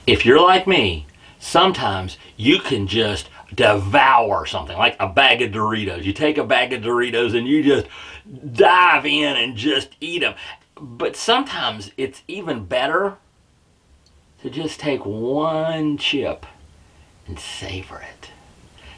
If you're like me, sometimes you can just devour something like a bag of Doritos. You take a bag of Doritos and you just dive in and just eat them. But sometimes it's even better to just take one chip and savor it.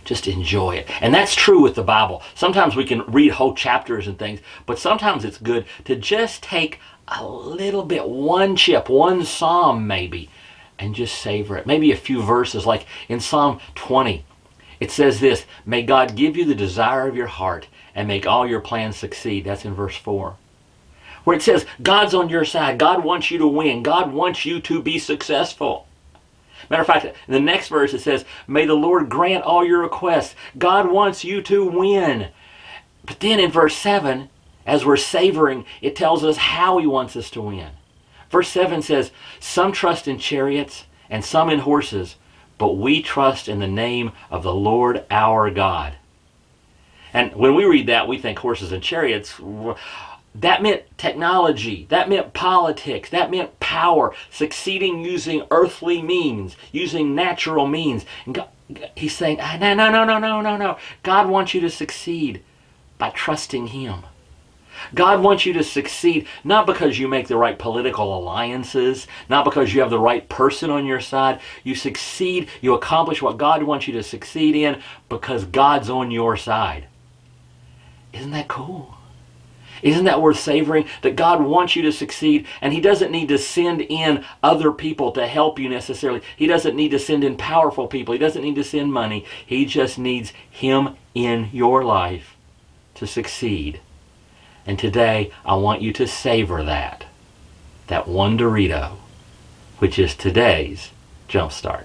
Just enjoy it. And that's true with the Bible. Sometimes we can read whole chapters and things, but sometimes it's good to just take a little bit, one chip, one psalm maybe, and just savor it. Maybe a few verses, like in Psalm 20. It says this, may God give you the desire of your heart and make all your plans succeed. That's in verse 4. Where it says, God's on your side. God wants you to win. God wants you to be successful. Matter of fact, in the next verse it says, may the Lord grant all your requests. God wants you to win. But then in verse 7, as we're savoring, it tells us how he wants us to win. Verse 7 says, some trust in chariots and some in horses, but we trust in the name of the Lord our God. And when we read that, we think horses and chariots. That meant technology, that meant politics, that meant power, succeeding using earthly means, using natural means. And God, he's saying, no. God wants you to succeed by trusting him. God wants you to succeed not because you make the right political alliances, not because you have the right person on your side. You succeed, you accomplish what God wants you to succeed in because God's on your side. Isn't that cool? Isn't that worth savoring? That God wants you to succeed, and he doesn't need to send in other people to help you necessarily. He doesn't need to send in powerful people. He doesn't need to send money. He just needs him in your life to succeed. And today, I want you to savor that one Dorito, which is today's Jumpstart.